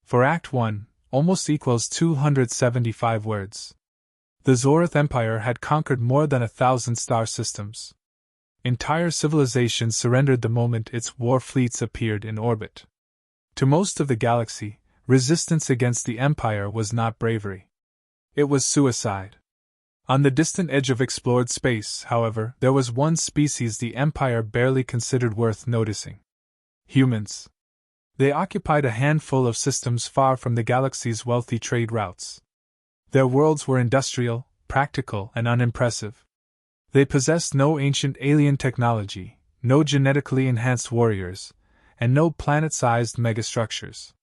For Act 1, almost equals 275 words. The Zorath Empire had conquered more than 1,000 star systems. Entire civilizations surrendered the moment its war fleets appeared in orbit. To most of the galaxy, resistance against the Empire was not bravery. It was suicide. On the distant edge of explored space, however, there was one species the Empire barely considered worth noticing. Humans. They occupied a handful of systems far from the galaxy's wealthy trade routes. Their worlds were industrial, practical, and unimpressive. They possessed no ancient alien technology, no genetically enhanced warriors, and no planet-sized megastructures.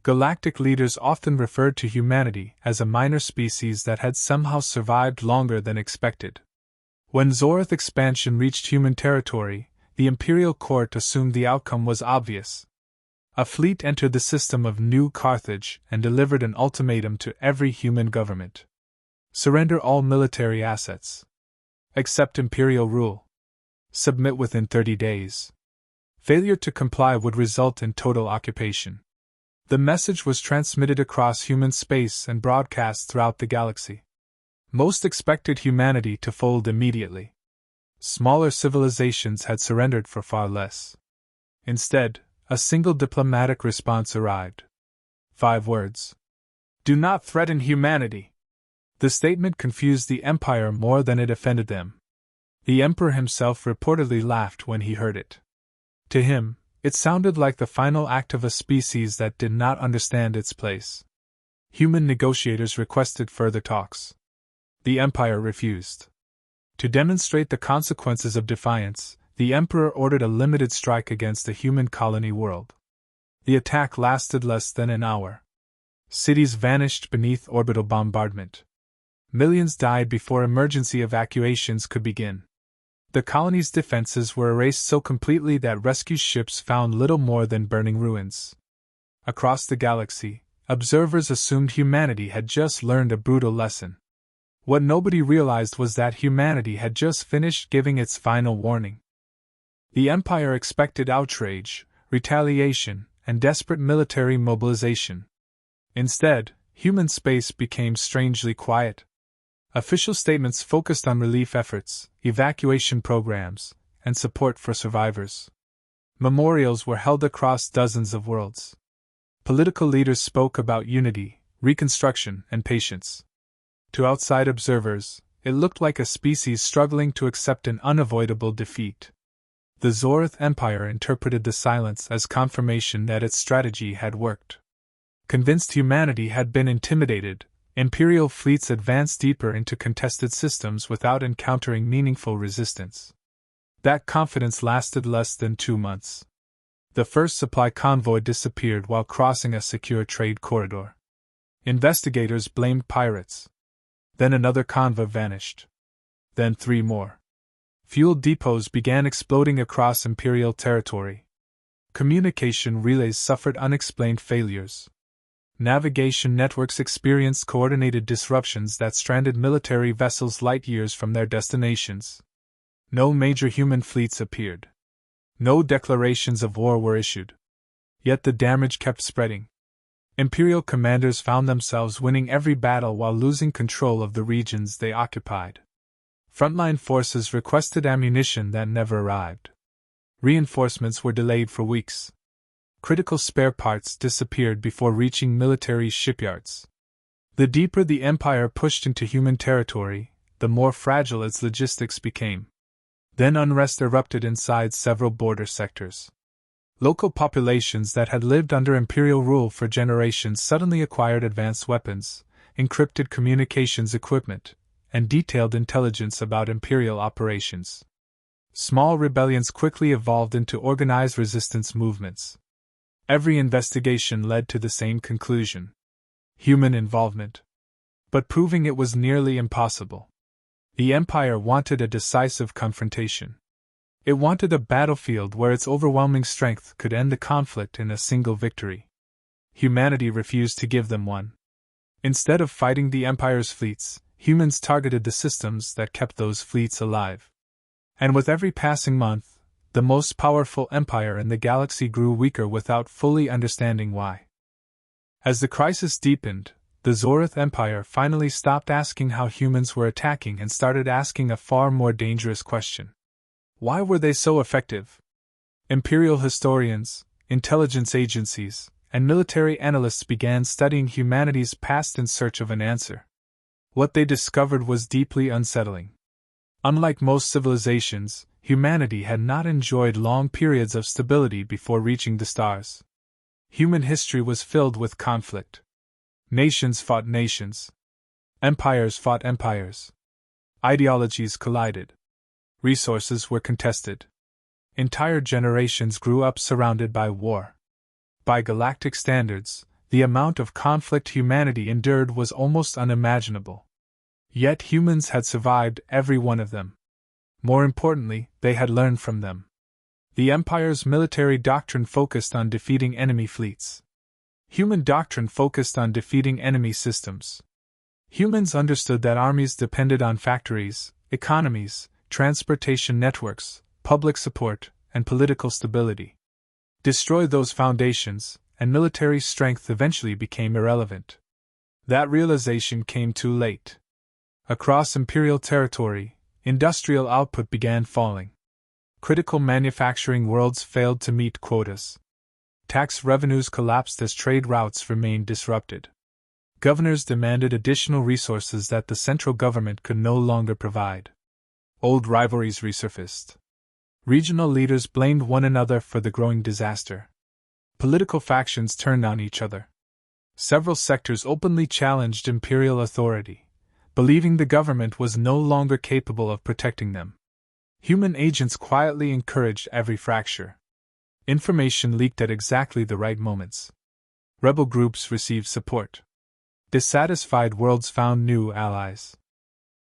Galactic leaders often referred to humanity as a minor species that had somehow survived longer than expected. When Zorath expansion reached human territory, the Imperial Court assumed the outcome was obvious. A fleet entered the system of New Carthage and delivered an ultimatum to every human government. Surrender all military assets. Accept imperial rule. Submit within 30 days. Failure to comply would result in total occupation. The message was transmitted across human space and broadcast throughout the galaxy. Most expected humanity to fold immediately. Smaller civilizations had surrendered for far less. Instead, a single diplomatic response arrived. 5 words. Do not threaten humanity. The statement confused the Empire more than it offended them. The Emperor himself reportedly laughed when he heard it. To him, it sounded like the final act of a species that did not understand its place. Human negotiators requested further talks. The Empire refused. To demonstrate the consequences of defiance, the Emperor ordered a limited strike against the human colony world. The attack lasted less than an hour. Cities vanished beneath orbital bombardment. Millions died before emergency evacuations could begin. The colony's defenses were erased so completely that rescue ships found little more than burning ruins. Across the galaxy, observers assumed humanity had just learned a brutal lesson. What nobody realized was that humanity had just finished giving its final warning. The Empire expected outrage, retaliation, and desperate military mobilization. Instead, human space became strangely quiet. Official statements focused on relief efforts, evacuation programs, and support for survivors. Memorials were held across dozens of worlds. Political leaders spoke about unity, reconstruction, and patience. To outside observers, it looked like a species struggling to accept an unavoidable defeat. The Zorath Empire interpreted the silence as confirmation that its strategy had worked. Convinced humanity had been intimidated, Imperial fleets advanced deeper into contested systems without encountering meaningful resistance. That confidence lasted less than 2 months. The first supply convoy disappeared while crossing a secure trade corridor. Investigators blamed pirates. Then another convoy vanished. Then 3 more. Fuel depots began exploding across Imperial territory. Communication relays suffered unexplained failures. Navigation networks experienced coordinated disruptions that stranded military vessels light years from their destinations. No major human fleets appeared. No declarations of war were issued. Yet the damage kept spreading. Imperial commanders found themselves winning every battle while losing control of the regions they occupied. Frontline forces requested ammunition that never arrived. Reinforcements were delayed for weeks. Critical spare parts disappeared before reaching military shipyards. The deeper the Empire pushed into human territory, the more fragile its logistics became. Then unrest erupted inside several border sectors. Local populations that had lived under Imperial rule for generations suddenly acquired advanced weapons, encrypted communications equipment, and detailed intelligence about Imperial operations. Small rebellions quickly evolved into organized resistance movements. Every investigation led to the same conclusion: human involvement. But proving it was nearly impossible. The Empire wanted a decisive confrontation. It wanted a battlefield where its overwhelming strength could end the conflict in a single victory. Humanity refused to give them one. Instead of fighting the Empire's fleets, humans targeted the systems that kept those fleets alive. And with every passing month, the most powerful empire in the galaxy grew weaker without fully understanding why. As the crisis deepened, the Zorith Empire finally stopped asking how humans were attacking and started asking a far more dangerous question. Why were they so effective? Imperial historians, intelligence agencies, and military analysts began studying humanity's past in search of an answer. What they discovered was deeply unsettling. Unlike most civilizations, humanity had not enjoyed long periods of stability before reaching the stars. Human history was filled with conflict. Nations fought nations. Empires fought empires. Ideologies collided. Resources were contested. Entire generations grew up surrounded by war. By galactic standards, the amount of conflict humanity endured was almost unimaginable. Yet humans had survived every one of them. More importantly, they had learned from them. The Empire's military doctrine focused on defeating enemy fleets. Human doctrine focused on defeating enemy systems. Humans understood that armies depended on factories, economies, transportation networks, public support, and political stability. Destroy those foundations, and military strength eventually became irrelevant. That realization came too late. Across imperial territory, industrial output began falling. Critical manufacturing worlds failed to meet quotas. Tax revenues collapsed as trade routes remained disrupted. Governors demanded additional resources that the central government could no longer provide. Old rivalries resurfaced. Regional leaders blamed one another for the growing disaster. Political factions turned on each other. Several sectors openly challenged imperial authority, believing the government was no longer capable of protecting them. Human agents quietly encouraged every fracture. Information leaked at exactly the right moments. Rebel groups received support. Dissatisfied worlds found new allies.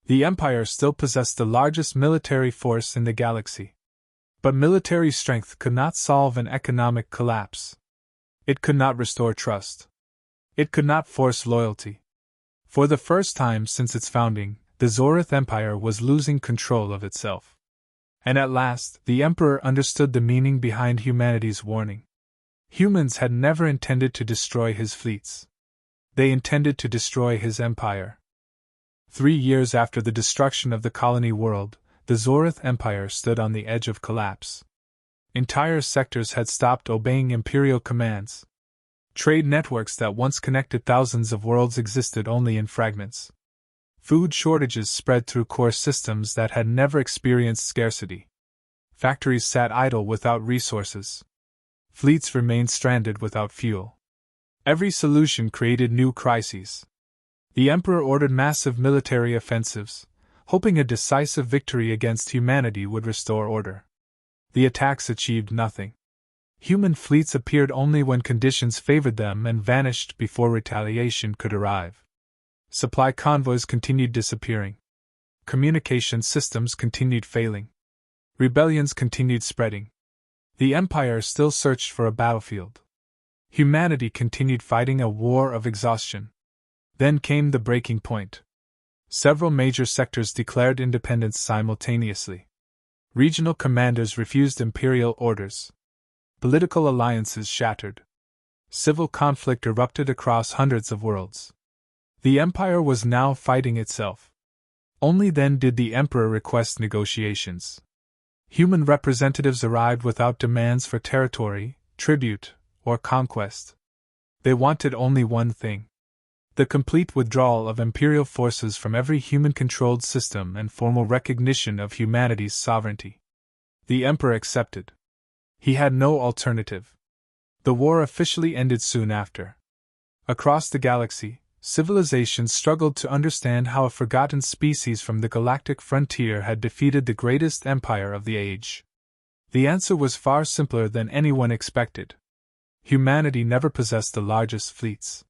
The Empire still possessed the largest military force in the galaxy. But military strength could not solve an economic collapse. It could not restore trust. It could not force loyalty. For the first time since its founding, the Zorith Empire was losing control of itself. And at last, the Emperor understood the meaning behind humanity's warning. Humans had never intended to destroy his fleets. They intended to destroy his empire. 3 years after the destruction of the colony world, the Zorith Empire stood on the edge of collapse. Entire sectors had stopped obeying imperial commands. Trade networks that once connected thousands of worlds existed only in fragments. Food shortages spread through core systems that had never experienced scarcity. Factories sat idle without resources. Fleets remained stranded without fuel. Every solution created new crises. The Emperor ordered massive military offensives, hoping a decisive victory against humanity would restore order. The attacks achieved nothing. Human fleets appeared only when conditions favored them and vanished before retaliation could arrive. Supply convoys continued disappearing. Communication systems continued failing. Rebellions continued spreading. The Empire still searched for a battlefield. Humanity continued fighting a war of exhaustion. Then came the breaking point. Several major sectors declared independence simultaneously. Regional commanders refused imperial orders. Political alliances shattered. Civil conflict erupted across hundreds of worlds. The Empire was now fighting itself. Only then did the Emperor request negotiations. Human representatives arrived without demands for territory, tribute, or conquest. They wanted only one thing: the complete withdrawal of imperial forces from every human-controlled system and formal recognition of humanity's sovereignty. The Emperor accepted. He had no alternative. The war officially ended soon after. Across the galaxy, civilizations struggled to understand how a forgotten species from the galactic frontier had defeated the greatest empire of the age. The answer was far simpler than anyone expected. Humanity never possessed the largest fleets.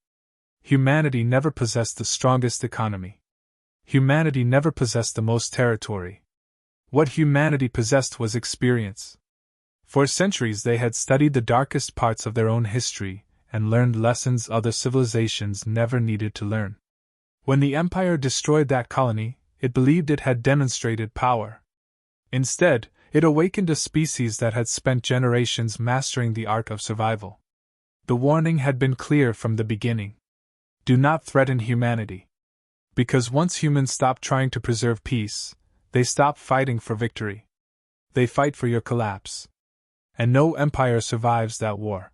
Humanity never possessed the strongest economy. Humanity never possessed the most territory. What humanity possessed was experience. For centuries they had studied the darkest parts of their own history and learned lessons other civilizations never needed to learn. When the Empire destroyed that colony, it believed it had demonstrated power. Instead, it awakened a species that had spent generations mastering the art of survival. The warning had been clear from the beginning. Do not threaten humanity. Because once humans stop trying to preserve peace, they stop fighting for victory. They fight for your collapse. And no empire survives that war.